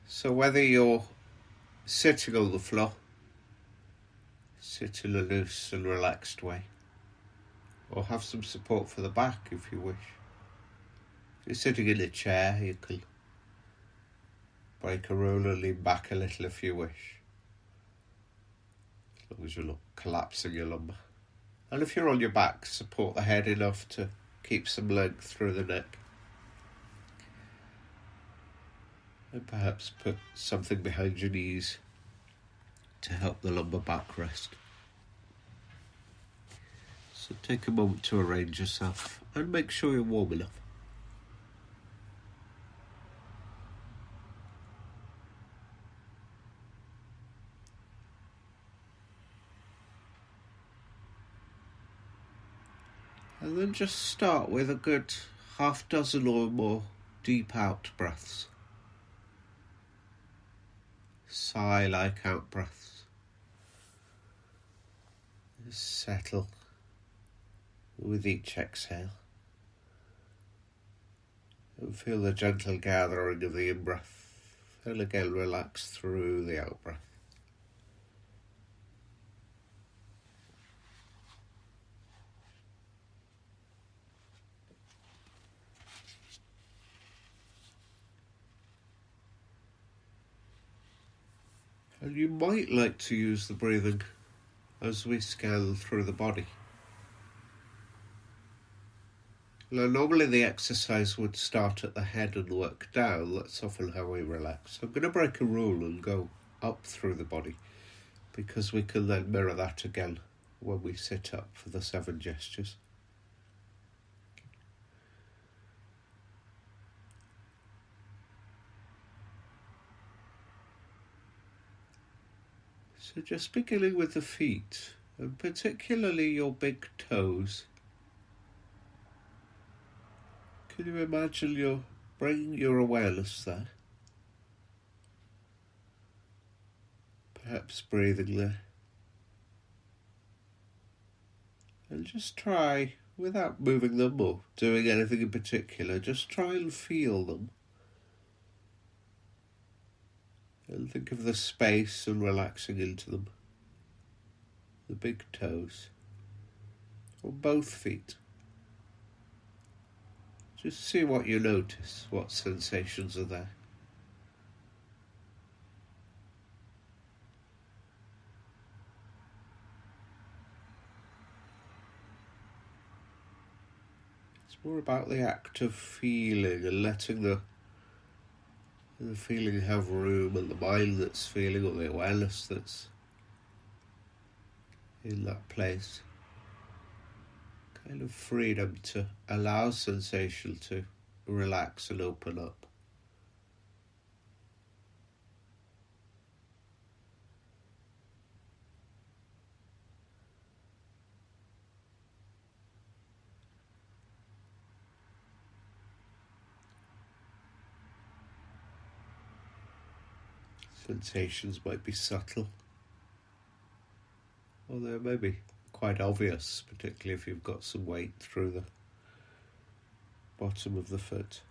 So whether you're sitting on the floor, sit in a loose and relaxed way, or have some support for the back if you wish. If you're sitting in a chair, you can break a rule and lean back a little if you wish, as long as you're not collapsing your lumbar. And if you're on your back, support the head enough to keep some length through the neck. And perhaps put something behind your knees to help the lumbar back rest. So take a moment to arrange yourself and make sure you're warm enough. And then just start with a good half dozen or more deep out breaths. Sigh-like out breaths. Just settle with each exhale. And feel the gentle gathering of the in-breath. And again relax through the out-breath. And you might like to use the breathing as we scan through the body. Now, normally the exercise would start at the head and work down. That's often how we relax. So I'm going to break a rule and go up through the body, because we can then mirror that again when we sit up for the 7 gestures. So just beginning with the feet, and particularly your big toes. Can you imagine you're bringing your awareness there? Perhaps breathing there. And just try, without moving them or doing anything in particular, just try and feel them. And think of the space and relaxing into them. The big toes. On both feet. Just see what you notice, what sensations are there. It's more about the act of feeling and letting the feeling have room, and the mind that's feeling, or the awareness that's in that place. Kind of freedom to allow sensation to relax and open up. Sensations might be subtle, or they may be quite obvious, particularly if you've got some weight through the bottom of the foot.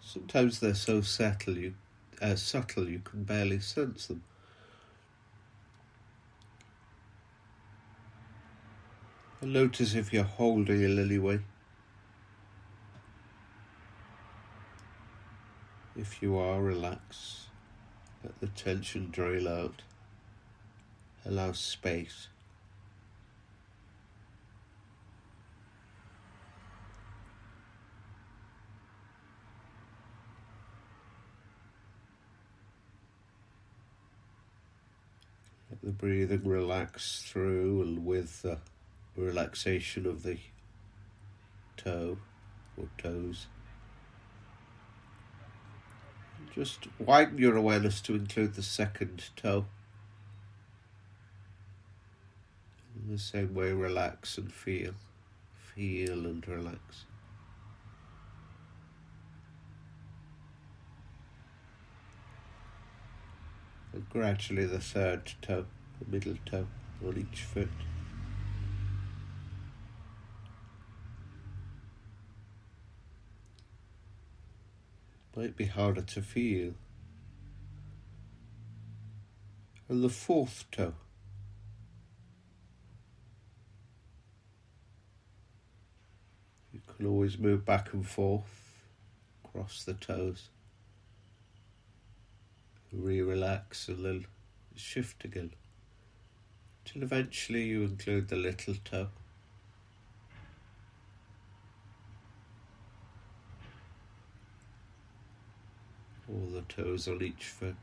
Sometimes they're so subtle you can barely sense them. And notice if you're holding in any way. If you are, relax. Let the tension drain out. Allow space. Let the breathing relax through, and with the relaxation of the toe or toes, just widen your awareness to include the second toe. In the same way, relax and feel. Feel and relax. And gradually the third toe, the middle toe on each foot. Might be harder to feel and the fourth toe. You can always move back and forth across the toes. Relax and then shift again, till eventually you include the little toe. All the toes on each foot.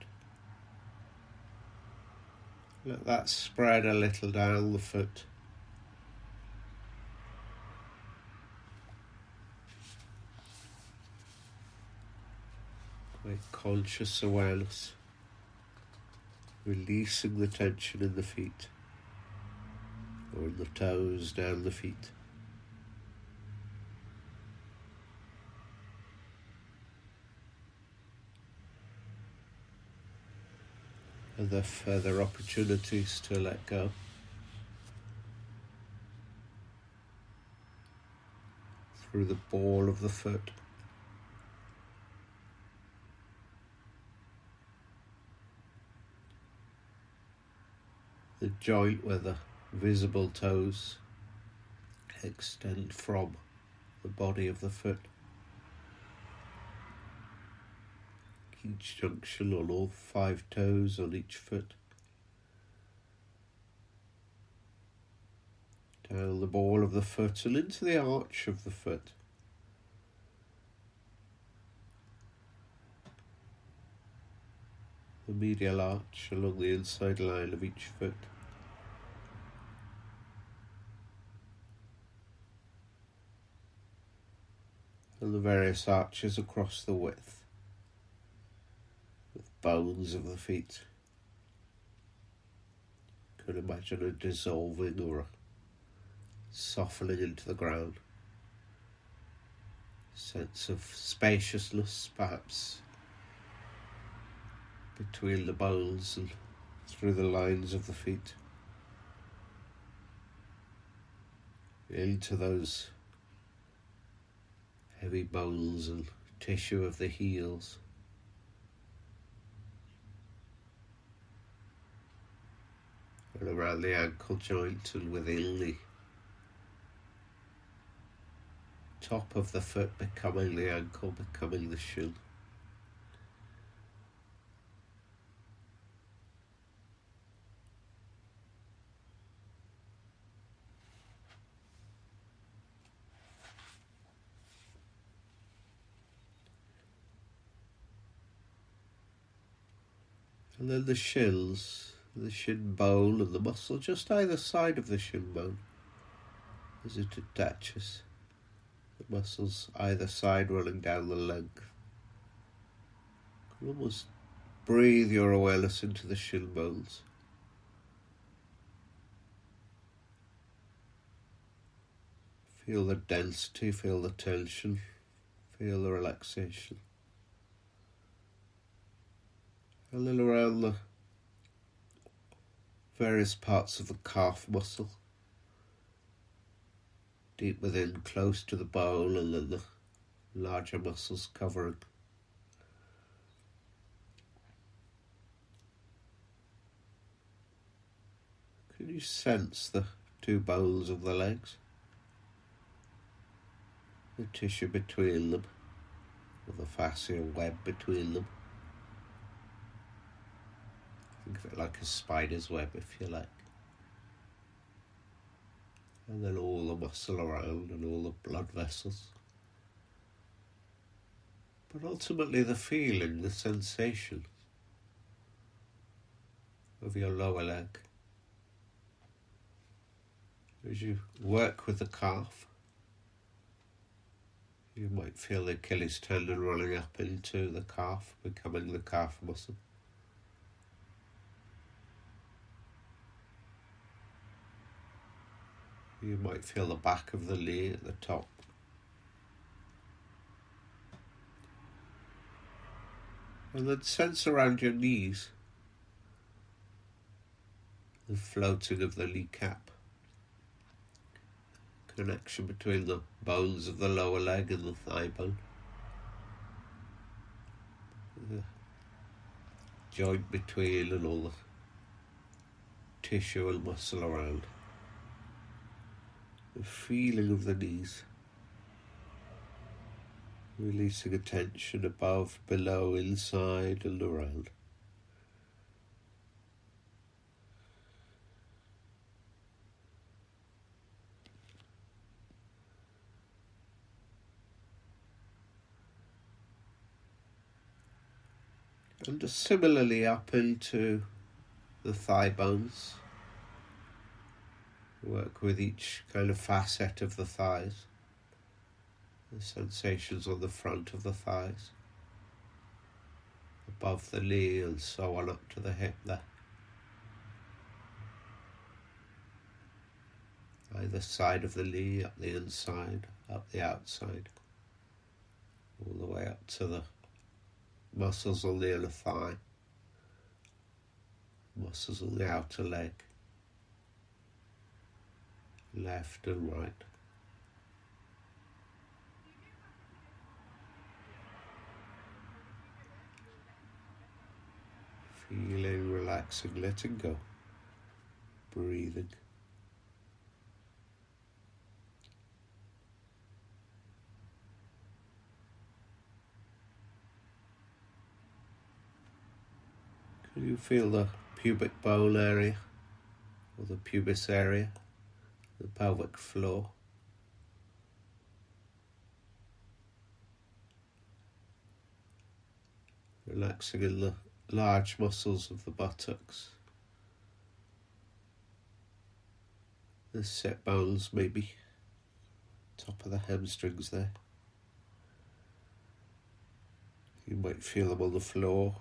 Let that spread a little down the foot. Quite conscious awareness. Releasing the tension in the feet, or in the toes down the feet. Are there further opportunities to let go? Through the ball of the foot. The joint where the visible toes extend from the body of the foot. Each junction on all 5 toes on each foot. Down the ball of the foot and into the arch of the foot. The medial arch along the inside line of each foot. And the various arches across the width, with bones of the feet. You can imagine a dissolving or a softening into the ground. Sense of spaciousness, perhaps, between the bones and through the lines of the feet. Into those heavy bones and tissue of the heels. And around the ankle joint and within the top of the foot, becoming the ankle, becoming the shin. And then the shins, the shin bone and the muscle just either side of the shin bone as it attaches. The muscles either side running down the length. You can almost breathe your awareness into the shin bones. Feel the density, feel the tension, feel the relaxation. And then around the various parts of the calf muscle. Deep within, close to the bone, and then the larger muscles covering. Can you sense the 2 bones of the legs? The tissue between them, or the fascia web between them. Think of it like a spider's web, if you like. And then all the muscle around and all the blood vessels. But ultimately the feeling, the sensation of your lower leg. As you work with the calf, you might feel the Achilles tendon running up into the calf, becoming the calf muscle. You might feel the back of the knee at the top. And then sense around your knees the floating of the kneecap. Connection between the bones of the lower leg and the thigh bone. The joint between and all the tissue and muscle around. The feeling of the knees. Releasing a tension above, below, inside and around. And just similarly up into the thigh bones. Work with each kind of facet of the thighs. The sensations on the front of the thighs. Above the knee and so on up to the hip there. Either side of the knee, up the inside, up the outside. All the way up to the muscles on the inner thigh. Muscles on the outer leg. Left and right. Feeling, relaxing, letting go. Breathing. Can you feel the pubic bone area, or the pubis area, the pelvic floor? Relaxing in the large muscles of the buttocks. The sit bones maybe, top of the hamstrings there. You might feel them on the floor.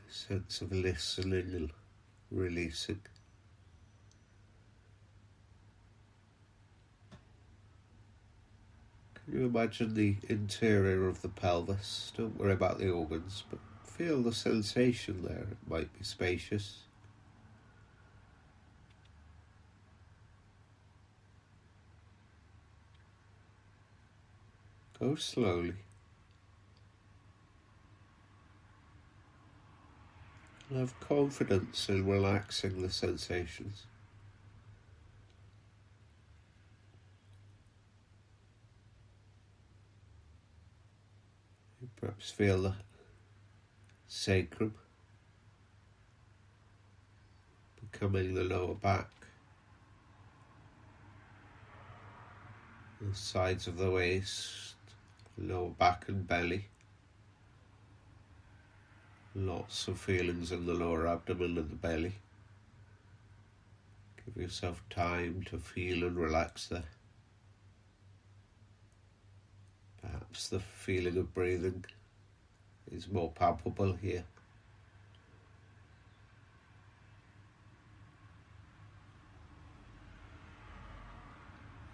Sense of listening and releasing. Can you imagine the interior of the pelvis? Don't worry about the organs, but feel the sensation there. It might be spacious. Go slowly. Have confidence in relaxing the sensations. You perhaps feel the sacrum becoming the lower back, the sides of the waist, lower back and belly. Lots of feelings in the lower abdomen and the belly. Give yourself time to feel and relax there. Perhaps the feeling of breathing is more palpable here.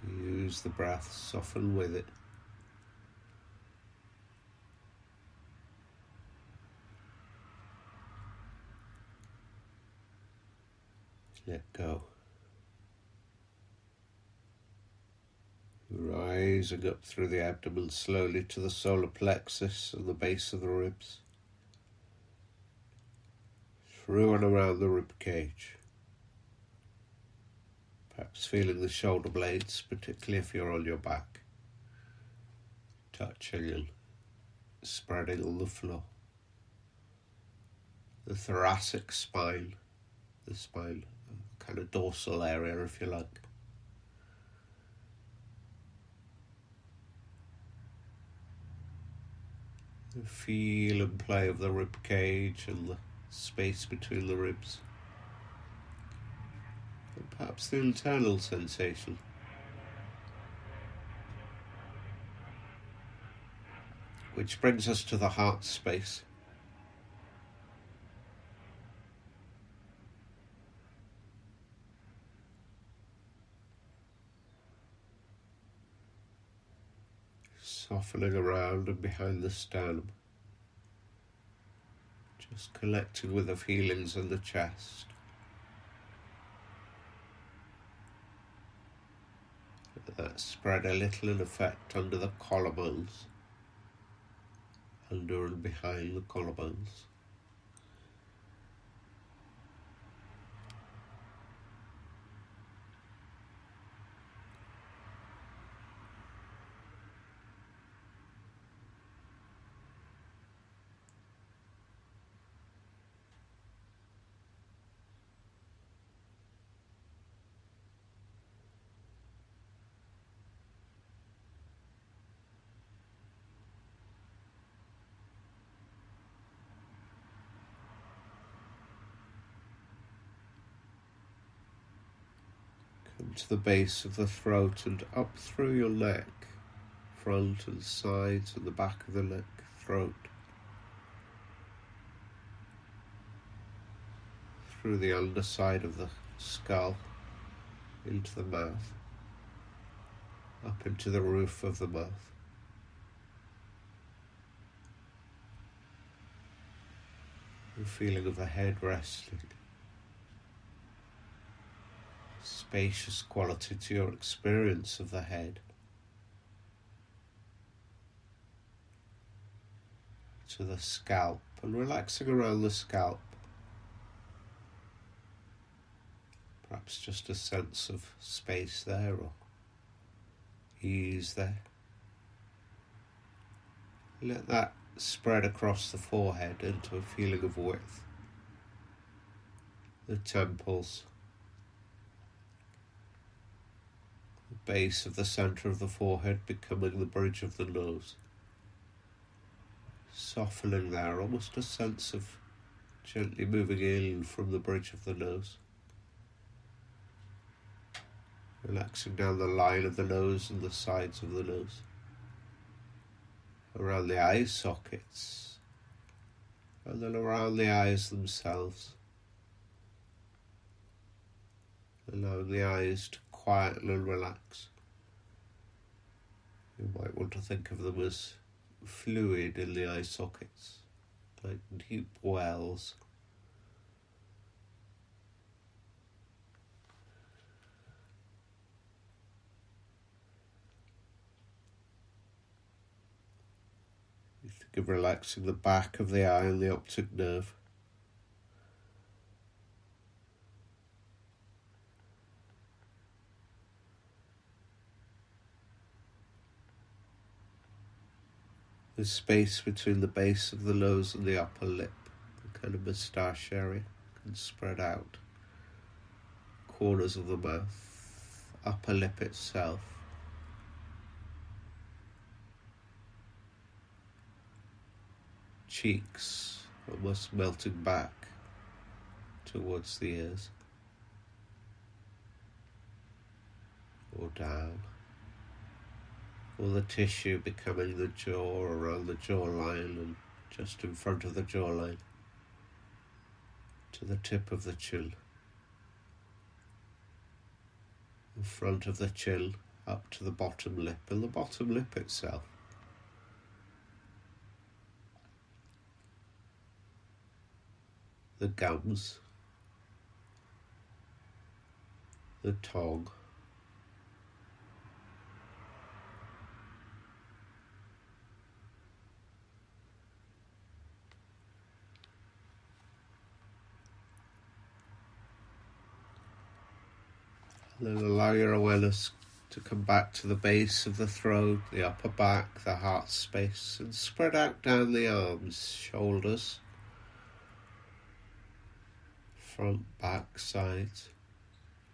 Use the breath, soften with it. Let go. Rising up through the abdomen slowly to the solar plexus and the base of the ribs. Through and around the rib cage. Perhaps feeling the shoulder blades, particularly if you're on your back. Touching and spreading on the floor. The thoracic spine, the spine, kind of dorsal area if you like. The feel and play of the rib cage and the space between the ribs. And perhaps the internal sensation. Which brings us to the heart space. Softening around and behind the sternum. Just connecting with the feelings in the chest. Spread a little in effect under the collarbones, under and behind the collarbones. Come to the base of the throat and up through your neck, front and sides and the back of the neck, throat, through the underside of the skull, into the mouth, up into the roof of the mouth. The feeling of the head resting. Spacious quality to your experience of the head. To the scalp, and relaxing around the scalp. Perhaps just a sense of space there or ease there. Let that spread across the forehead into a feeling of width. The temples. The base of the centre of the forehead becoming the bridge of the nose. Softening there, almost a sense of gently moving in from the bridge of the nose. Relaxing down the line of the nose and the sides of the nose. Around the eye sockets. And then around the eyes themselves. Allowing the eyes to quieten and relax. You might want to think of them as fluid in the eye sockets, like deep wells. You think of relaxing the back of the eye and the optic nerve. The space between the base of the nose and the upper lip, the kind of moustache area, can spread out. Corners of the mouth, upper lip itself. Cheeks almost melting back towards the ears. Or down. Or the tissue becoming the jaw, around the jawline and just in front of the jawline, to the tip of the chin. In front of the chin, up to the bottom lip, and the bottom lip itself. The gums, the tongue, and then allow your awareness to come back to the base of the throat, the upper back, the heart space, and spread out down the arms, shoulders, front, back, sides,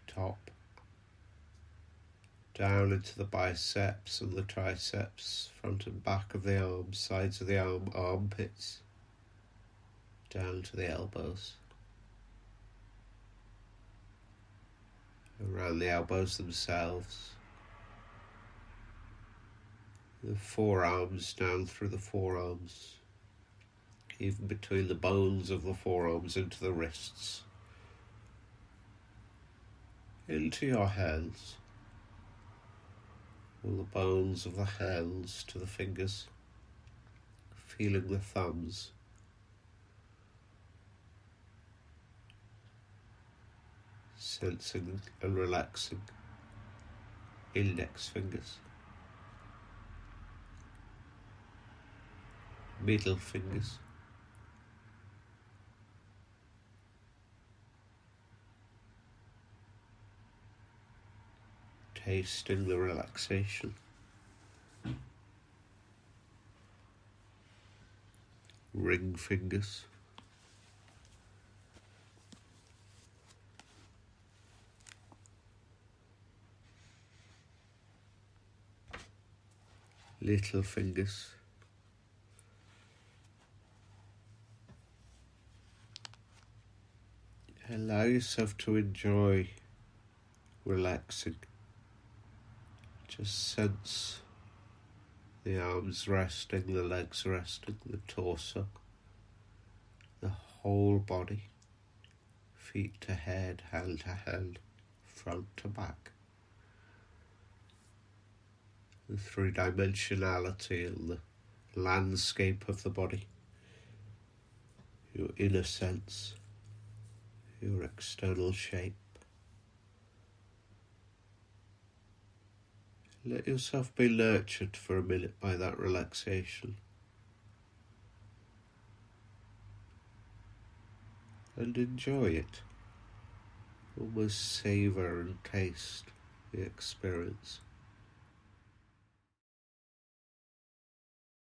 top, down into the biceps and the triceps, front and back of the arms, sides of the arm, armpits, down to the elbows. Around the elbows themselves, the forearms down through the forearms, even between the bones of the forearms into the wrists, into your hands, all the bones of the hands to the fingers, feeling the thumbs, sensing and relaxing index fingers, middle fingers, tasting the relaxation, ring fingers, little fingers, allow yourself to enjoy relaxing. Just sense the arms resting, the legs resting, the torso, the whole body, feet to head, hand to hand, front to back. The three-dimensionality and the landscape of the body, your inner sense, your external shape. Let yourself be nurtured for a minute by that relaxation. And enjoy it. Almost savour and taste the experience.